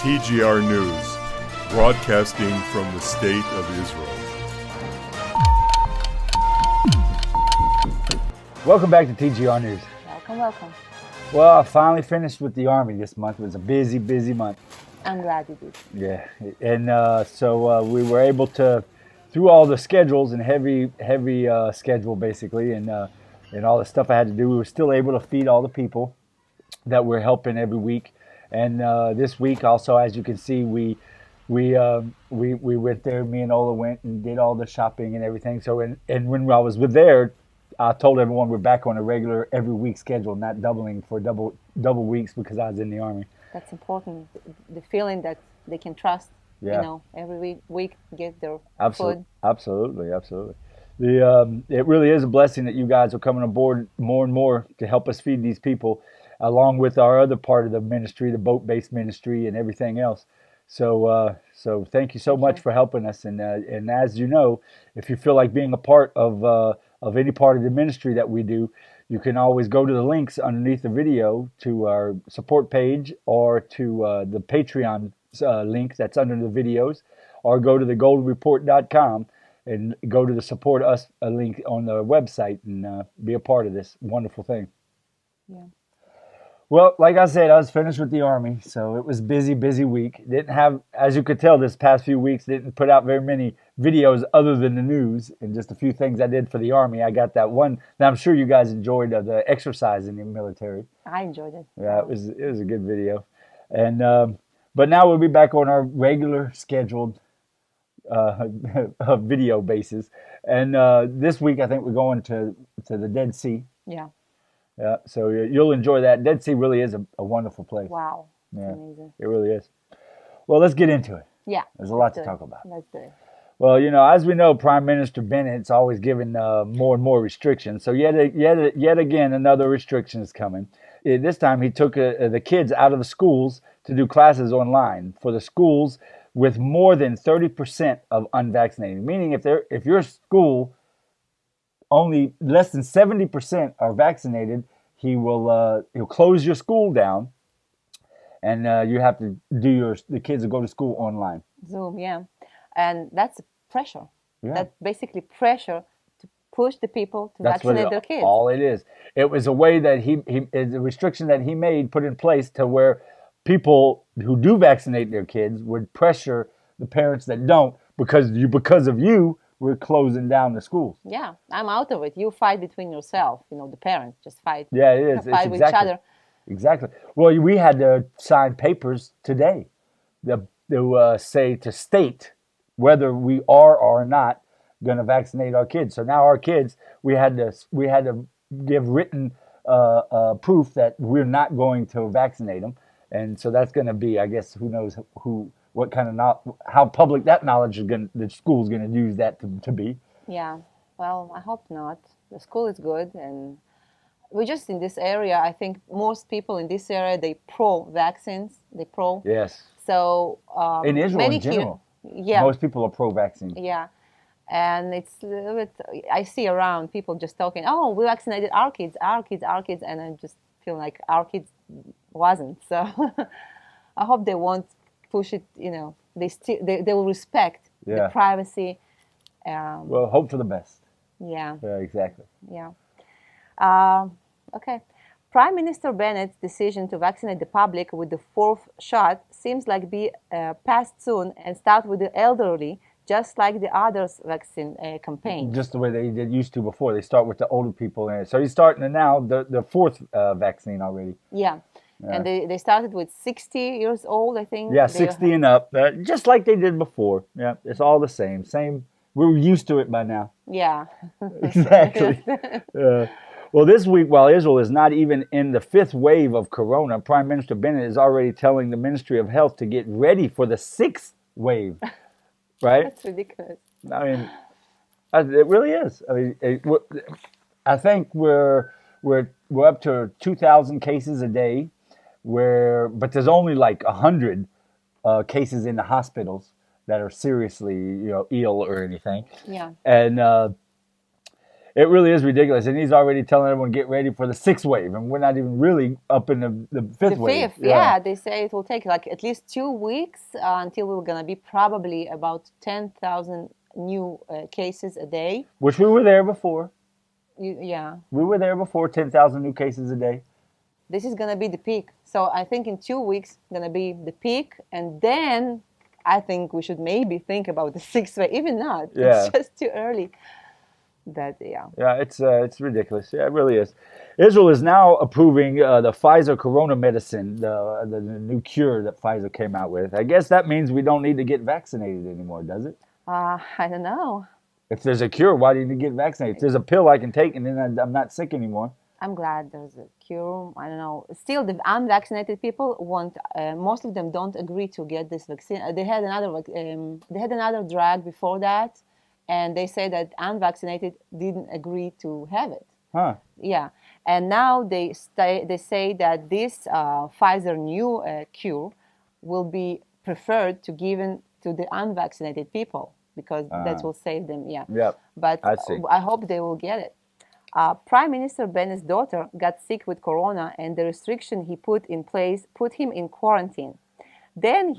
TGR News, broadcasting from the State of Israel. Welcome back to TGR News. Welcome. Well, I finally finished with the Army this month. It was a busy month. I'm glad you did. Yeah, and so we were able to, through all the schedules and heavy schedule basically, and all the stuff I had to do, we were still able to feed all the people that we're helping every week. And this week also, as you can see, we went there. Me and Ola went and did all the shopping and everything. So and when I was there, I told everyone we're back on a regular every week schedule, not doubling for double weeks because I was in the Army. That's important. The feeling that they can trust. Yeah. Every week get their food. Absolutely. It really is a blessing that you guys are coming aboard more and more to help us feed these people, along with our other part of the ministry, the boat-based ministry and everything else. So thank you so much for helping us. And as you know, if you feel like being a part of any part of the ministry that we do, you can always go to the links underneath the video to our support page or to the Patreon link that's under the videos, or go to thegoldenreport.com and go to the support us link on the website and be a part of this wonderful thing. Yeah. Well, like I said, I was finished with the Army, so it was busy week. Didn't have, as you could tell, this past few weeks, didn't put out very many videos other than the news and just a few things I did for the Army. I got that one that I'm sure you guys enjoyed, the exercise in the military. I enjoyed it. Yeah, it was a good video. And but now we'll be back on our regular scheduled video basis. And this week, I think we're going to the Dead Sea. Yeah. Yeah, so you'll enjoy that. Dead Sea really is a wonderful place. Wow. Yeah, amazing. It really is. Well, let's get into it. Yeah. There's a lot to talk about. Let's do it. Well, as we know, Prime Minister Bennett's always given more and more restrictions. So yet again, another restriction is coming. This time he took the kids out of the schools to do classes online for the schools with more than 30% of unvaccinated. Meaning if your school only less than 70% are vaccinated, he'll close your school down, and you have to do the kids will go to school online. Zoom, yeah, and that's pressure. Yeah. That's basically pressure to push the people to vaccinate their kids. All it is. It was a way that it's a restriction that he put in place to where people who do vaccinate their kids would pressure the parents that don't because of you. We're closing down the schools. Yeah, I'm out of it. You fight between yourself. The parents just fight. Yeah, it is. Fight with each other. Exactly. Well, we had to sign papers today to say to state whether we are or not going to vaccinate our kids. So now our kids, we had to give written proof that we're not going to vaccinate them, and so that's going to be, I guess, who knows what kind of how public that knowledge is the school's going to use that to be. Yeah, well, I hope not. The school is good, and we just in this area. I think most people in this area they pro-vaccines. They pro. Yes. So in Israel in general, most people are pro-vaccine. Yeah, and it's a little bit. I see around people just talking. Oh, we vaccinated our kids, and I just feel like our kids wasn't. So I hope they won't push it, they will respect the privacy. Well, hope for the best. Yeah. Yeah, exactly. Yeah. Okay. Prime Minister Bennett's decision to vaccinate the public with the fourth shot seems like be passed soon and start with the elderly, just like the others vaccine campaign. Just the way they did used to before. They start with the older people. So he's starting now the fourth vaccine already. Yeah. Yeah. And they started with 60 years old, I think. Yeah, 60 and up, just like they did before. Yeah, it's all the same. We're used to it by now. Yeah. Exactly. Well, this week, while Israel is not even in the fifth wave of corona, Prime Minister Bennett is already telling the Ministry of Health to get ready for the sixth wave. Right? That's ridiculous. I mean, it really is. I mean, I think we're up to 2,000 cases a day. But there's only like 100 cases in the hospitals that are seriously, ill or anything. Yeah. And It really is ridiculous, and he's already telling everyone get ready for the sixth wave, and we're not even really up in the fifth The wave. fifth, yeah, they say it will take like at least 2 weeks until we're gonna be probably about 10,000 new cases a day. Which we were there before. Yeah, We were there before, 10,000 new cases a day. this is gonna be the peak. So I think in 2 weeks gonna be the peak, and then I think we should maybe think about the sixth wave. Even not, Yeah. it's just too early. Yeah. Yeah, it's ridiculous. Yeah, it really is. Israel is now approving the Pfizer corona medicine, the new cure that Pfizer came out with. I guess that means we don't need to get vaccinated anymore, does it? I don't know. If there's a cure, why do you need to get vaccinated? If there's a pill I can take and then I'm not sick anymore. I'm glad there's a cure. I don't know. Still, the unvaccinated people want. Most of them don't agree to get this vaccine. They had another drug before that, and they say that unvaccinated didn't agree to have it. Huh. Yeah, and now they say that this Pfizer new cure will be preferred to given to the unvaccinated people because that will save them. Yeah. Yep. But I see. I hope they will get it. Prime Minister Bennett's daughter got sick with corona, and the restriction he put in place put him in quarantine. Then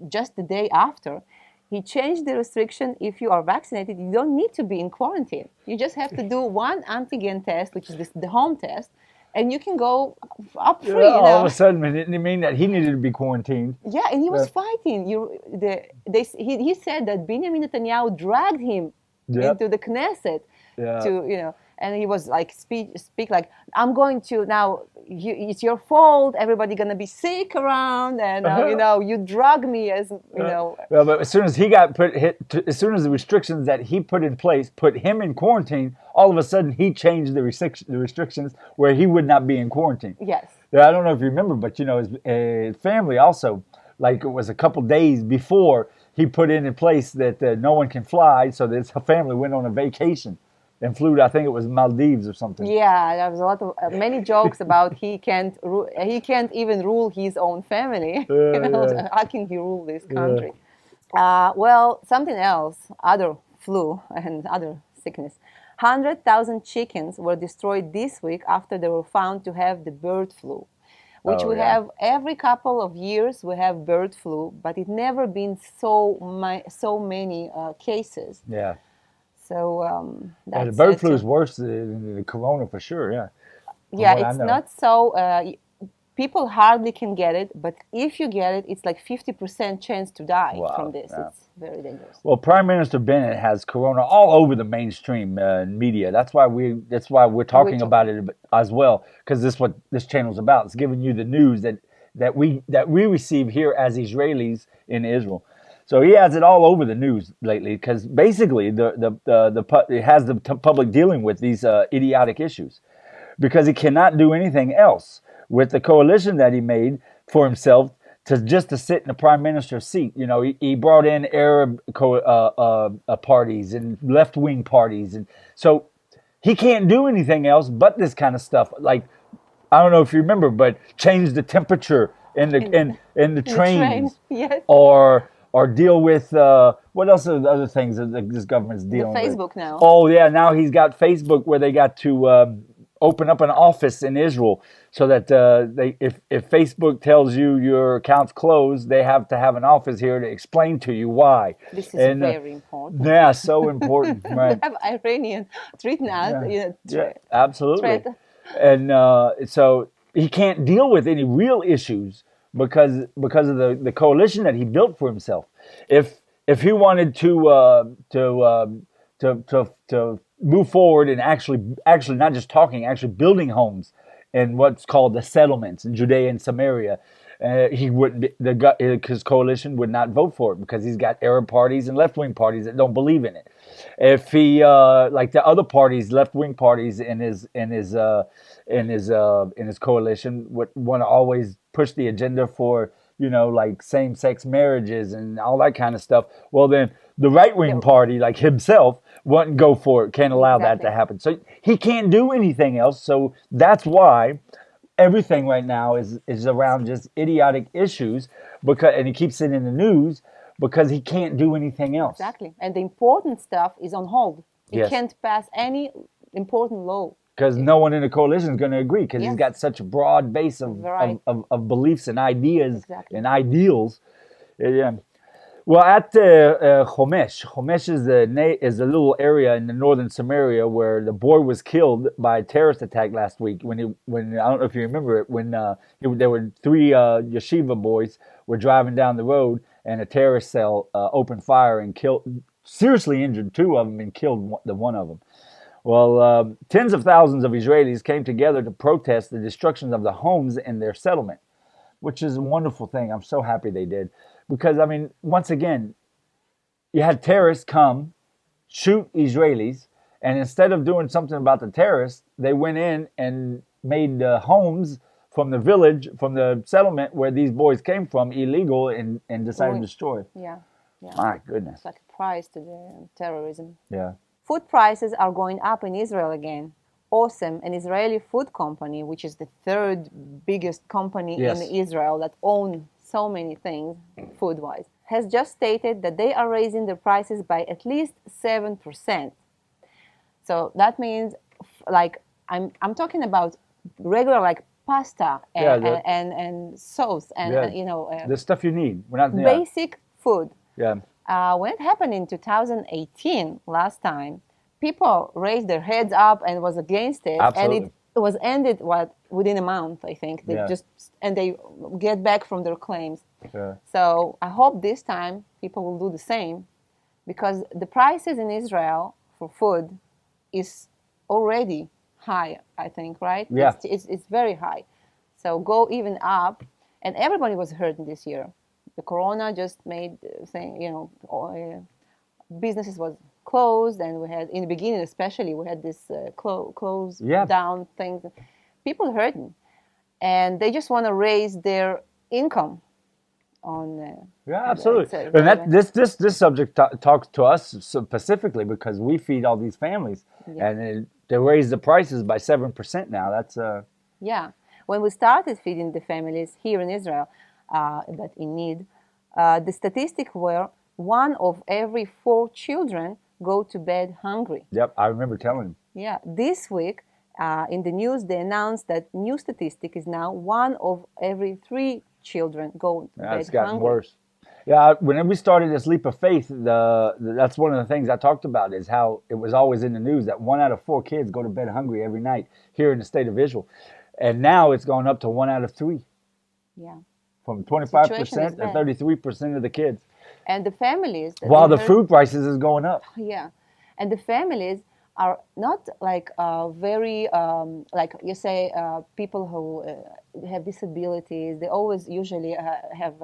just the day after, he changed the restriction. If you are vaccinated, you don't need to be in quarantine. You just have to do one antigen test, which is the home test, and you can go up free. All of a sudden, didn't it mean that he needed to be quarantined? Yeah, and he was fighting. He said that Benjamin Netanyahu dragged him into the Knesset to and he was like speak like, I'm going to now. It's your fault. Everybody gonna be sick around, and you drug me as Well, but as soon as he got as soon as the restrictions that he put in place put him in quarantine, all of a sudden he changed the restrictions where he would not be in quarantine. Yes. I don't know if you remember, but his family also, like it was a couple days before he put in place that no one can fly, so that his family went on a vacation. And flew to, I think it was Maldives or something. Yeah, there was a lot of many jokes about he can't even rule his own family. How can he rule this country? Well, something else, other flu and other sickness. 100,000 chickens were destroyed this week after they were found to have the bird flu, which have every couple of years. We have bird flu, but it never been so many cases. Yeah. So the bird flu is worse than the corona for sure. Yeah. Yeah, it's not so. People hardly can get it, but if you get it, it's like 50% chance to die from this. Yeah. It's very dangerous. Well, Prime Minister Bennett has corona all over the mainstream media. That's why we're talking about it as well, because this is what this channel's about. It's giving you the news that we receive here as Israelis in Israel. So he has it all over the news lately because basically it has the public dealing with these idiotic issues because he cannot do anything else with the coalition that he made for himself to sit in the prime minister's seat. He brought in Arab parties and left-wing parties, and so he can't do anything else but this kind of stuff. Like, I don't know if you remember, but change the temperature in the trains, yes. Or deal with, what else are the other things that this government's dealing with? Facebook now. Oh, yeah, now he's got Facebook where they got to open up an office in Israel so that if Facebook tells you your account's closed, they have to have an office here to explain to you why. This is very important. Yeah, so important. Right. Have Iranian treating us. Yeah, absolutely. And so he can't deal with any real issues because of the coalition that he built for himself. If he wanted to move forward and actually not just talking, actually building homes in what's called the settlements in Judea and Samaria, he wouldn't. His coalition would not vote for it because he's got Arab parties and left-wing parties that don't believe in it. If he like the other parties, left-wing parties in his coalition would want to always push the agenda for like same-sex marriages and all that kind of stuff. Well, then the right-wing party, like himself, wouldn't go for it. Can't allow that to happen. So he can't do anything else. So that's why everything right now is around just idiotic issues and he keeps it in the news because he can't do anything else. Exactly. And the important stuff is on hold. He Yes. can't pass any important law. Because no one in the coalition is going to agree, because he's Yes. got such a broad base Right. of beliefs and ideas Exactly. and ideals. Yeah. Well, at Homesh is a little area in the northern Samaria where the boy was killed by a terrorist attack last week. When I don't know if you remember it, when there were three yeshiva boys were driving down the road and a terrorist cell opened fire and seriously injured two of them and killed one of them. Well, tens of thousands of Israelis came together to protest the destruction of the homes in their settlement, which is a wonderful thing. I'm so happy they did. Because, I mean, once again, you had terrorists come, shoot Israelis, and instead of doing something about the terrorists, they went in and made homes from the village, from the settlement where these boys came from, illegal and decided to destroy it. Yeah. My goodness. It's like a price to the terrorism. Yeah. Food prices are going up in Israel again. Awesome, an Israeli food company, which is the third biggest company Yes. in Israel that owns so many things food-wise, has just stated that they are raising their prices by at least 7%. So that means, like, I'm talking about regular like pasta and sauce and the stuff you need. We're not basic food. Yeah. When it happened in 2018, last time, people raised their heads up and was against it. Absolutely. And it was ended within a month, I think. They they get back from their claims. Yeah. So I hope this time people will do the same, because the prices in Israel for food is already high, I think, right? Yeah. It's very high. So go even up, and everybody was hurting this year. The corona just made businesses was closed, and we had in the beginning, especially, we had this close down things. People hurting, and they just want to raise their income. Absolutely. And this subject talks to us specifically because we feed all these families, and they raise the prices by 7% now. That's When we started feeding the families here in Israel that in need, the statistics were 1 of every 4 children go to bed hungry. Yep, I remember telling him. Yeah, this week in the news they announced that new statistic is now 1 of every 3 children go to bed hungry. It's gotten worse. Yeah, when we started this leap of faith, that's one of the things I talked about is how it was always in the news that 1 out of 4 kids go to bed hungry every night here in the state of Israel. And now it's gone up to 1 out of 3. Yeah. From 25% to 33% of the kids. And the families... While the food prices is going up. Yeah. And the families are not like very, like you say, people who have disabilities. They always usually have,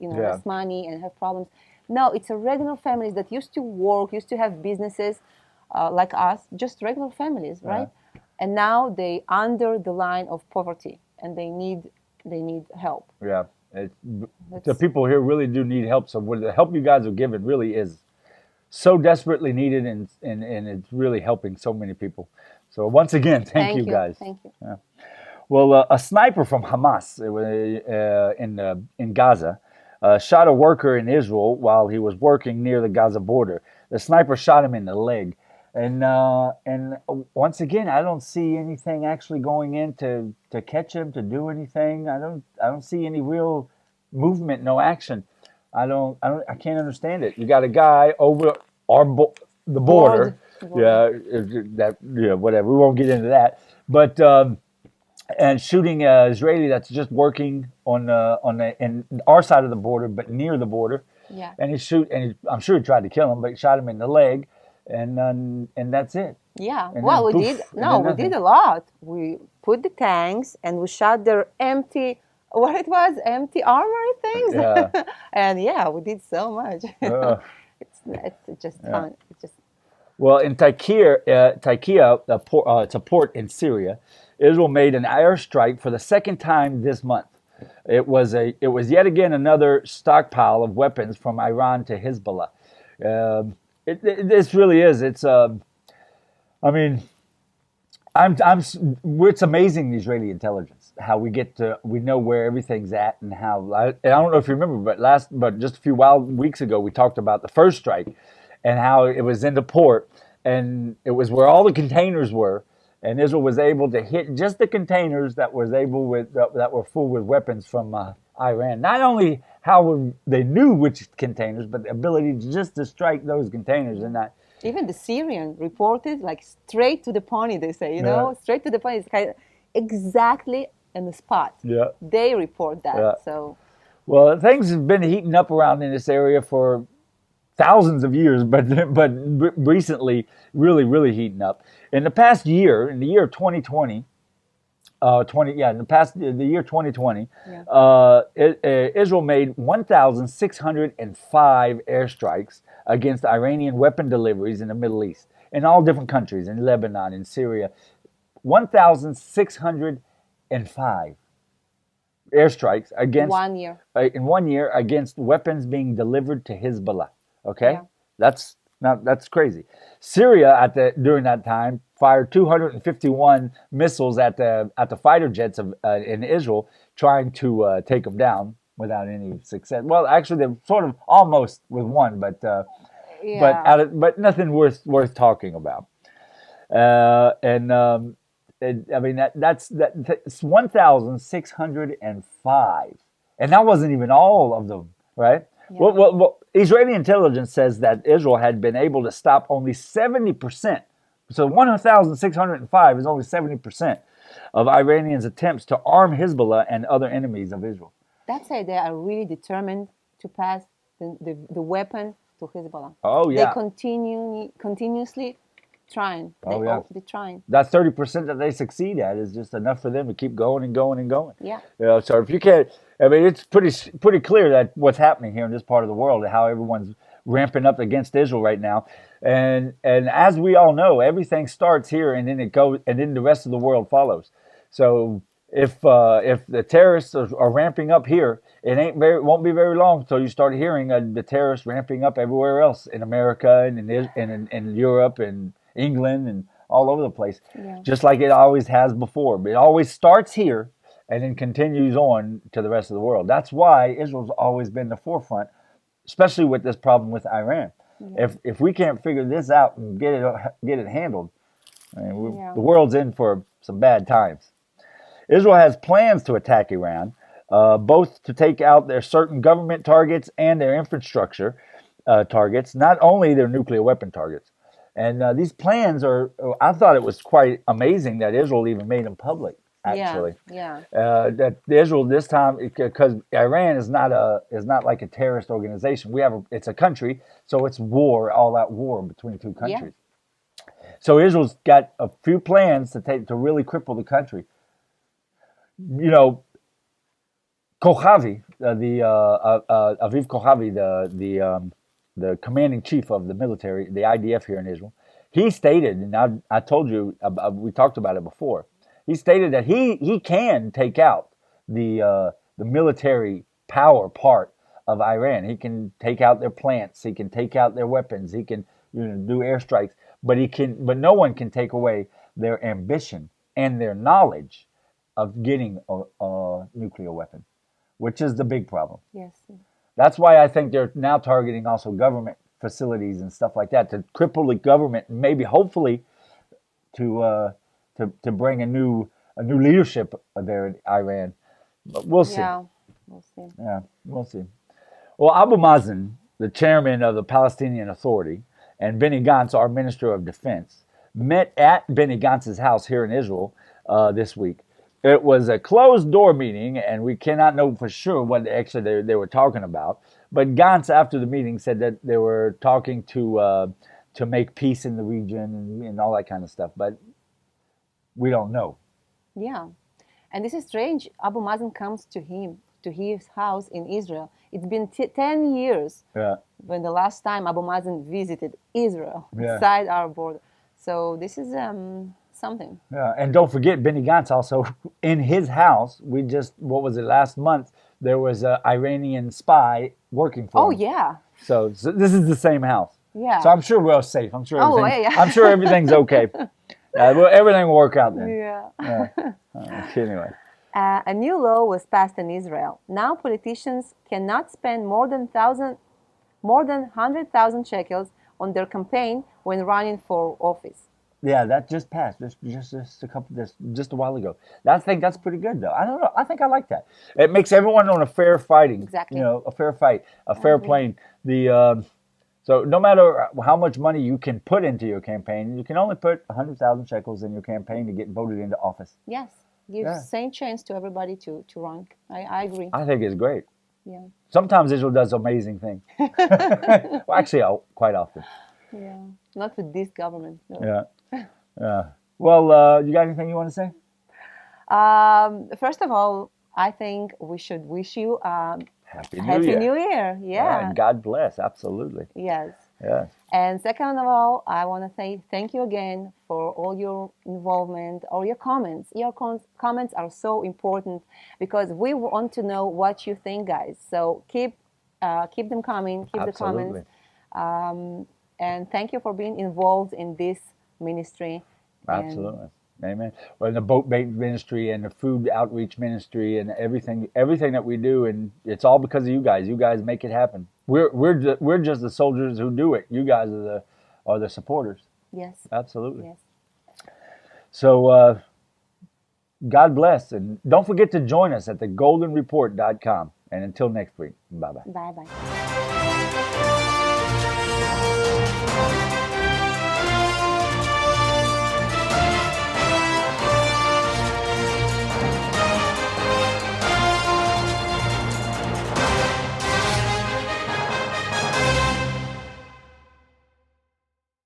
less money and have problems. No, it's a regular families that used to work, used to have businesses like us, just regular families, right? And now they under the line of poverty, and they need help. Yeah. The people here really do need help. So the help you guys are giving really is so desperately needed, and it's really helping so many people. So once again, thank you guys. Thank you. Yeah. Well, a sniper from Hamas in Gaza shot a worker in Israel while he was working near the Gaza border. The sniper shot him in the leg. And once again, I don't see anything actually going in to catch him, to do anything. I don't see any real movement, no action. I can't understand it. You got a guy over the border. Whatever. We won't get into that. But and shooting an Israeli that's just working on our side of the border, but near the border. Yeah. And I'm sure he tried to kill him, but he shot him in the leg. And that's it. Yeah. And well, then we poof, did. No, we did a lot. We put the tanks and we shot their empty armory things. Yeah. And we did so much. It's just fun. It's just. Well, in Taikia, it's a port in Syria. Israel made an airstrike for the second time this month. It was yet again another stockpile of weapons from Iran to Hezbollah. This really is. It's it's amazing, the Israeli intelligence, how we know where everything's at, and how I don't know if you remember, but just a few weeks ago we talked about the first strike and how it was in the port, and it was where all the containers were. And Israel was able to hit just the containers that that were full with weapons from Iran. Not only how they knew which containers, but the ability just to strike those containers and not. Even the Syrian reported like straight to the pony. They say, straight to the pony. It's kind of exactly in the spot. Yeah. They report that. Yeah. So. Well, things have been heating up around in this area for thousands of years, but recently, really heating up. In the past year, in the year 2020, the year 2020, Israel made 1,605 airstrikes against Iranian weapon deliveries in the Middle East, in all different countries, in Lebanon, in Syria. 1,605 airstrikes against 1 year. In 1 year against weapons being delivered to Hezbollah. Okay, that's crazy. Syria during that time fired 251 missiles at the fighter jets in Israel, trying to take them down without any success. Well, actually, they sort of almost with one, but nothing worth talking about. I mean that's 1,605, and that wasn't even all of them, right? Yeah. Well, Israeli intelligence says that Israel had been able to stop only 70%. So 1,605 is only 70% of Iranians' attempts to arm Hezbollah and other enemies of Israel. That's why they are really determined to pass the weapon to Hezbollah. Oh, yeah. They continuously trying. They're trying. That 30% that they succeed at is just enough for them to keep going and going and going. Yeah. So if you can't, I mean, it's pretty clear that what's happening here in this part of the world, how everyone's ramping up against Israel right now, and as we all know, everything starts here and then it goes, and then the rest of the world follows. So if the terrorists are ramping up here, won't be very long until you start hearing the terrorists ramping up everywhere else in America and in Europe and England and all over the place, just like it always has before. But it always starts here and then continues on to the rest of the world. That's why Israel's always been the forefront, especially with this problem with Iran. Yeah. If we can't figure this out and get it handled, I mean, the world's in for some bad times. Israel has plans to attack Iran, both to take out their certain government targets and their infrastructure targets, not only their nuclear weapon targets. And these plans I thought it was quite amazing that Israel even made them public, actually. That Israel this time, because Iran is not like a terrorist organization. It's a country, so it's all out war between two countries. Yeah. So Israel's got a few plans to really cripple the country. You know, Kochavi, Aviv Kochavi, the commanding chief of the military, the IDF here in Israel, he stated, and I told you, we talked about it before, he stated that he can take out the military power part of Iran. He can take out their plants, he can take out their weapons, he can do airstrikes, but no one can take away their ambition and their knowledge of getting a nuclear weapon, which is the big problem. Yes. That's why I think they're now targeting also government facilities and stuff like that to cripple the government, and maybe hopefully to bring a new leadership there in Iran. But we'll see. Yeah, we'll see. Yeah, we'll see. Well, Abu Mazen, the chairman of the Palestinian Authority, and Benny Gantz, our Minister of Defense, met at Benny Gantz's house here in Israel this week. It was a closed-door meeting, and we cannot know for sure what actually they were talking about. But Gantz, after the meeting, said that they were talking to make peace in the region and all that kind of stuff. But we don't know. Yeah, and this is strange. Abu Mazen comes to his house in Israel. It's been 10 years when the last time Abu Mazen visited Israel inside our border. So this is something. Yeah, and don't forget, Benny Gantz also, in his house, last month, there was an Iranian spy working for him. Oh, yeah. So this is the same house. Yeah. So I'm sure we're safe. I'm sure everything's okay. Everything will work out then. Yeah. Anyway. A new law was passed in Israel. Now politicians cannot spend more than 100,000 shekels on their campaign when running for office. Yeah, that just passed just a while ago. I think that's pretty good though. I don't know. I think I like that. It makes everyone on a fair fighting. Exactly. You know, a fair fight, a fair agree. playing. So no matter how much money you can put into your campaign, you can only put 100,000 shekels in your campaign to get voted into office. Yes, give Yeah. same chance to everybody to run. I agree. I think it's great. Yeah. Sometimes Israel does amazing things. Well, actually, quite often. Yeah. Not with this government. No. Yeah. Yeah. Well, you got anything you want to say? First of all, I think we should wish you Happy New Happy Year. New Year. Yeah. And God bless. Absolutely. Yes. Yes. And second of all, I want to say thank you again for all your involvement or your comments. Your comments are so important because we want to know what you think, guys. So keep them coming. Keep Absolutely. the comments. And thank you for being involved in this ministry. And Absolutely. Amen. Well, in the boat bait ministry and the food outreach ministry and everything that we do, and it's all because of you guys. You guys make it happen. We're just the soldiers who do it. You guys are the supporters. yes. Absolutely. Yes. So God bless, and don't forget to join us at thegoldenreport.com. And until next week, bye bye. Bye bye.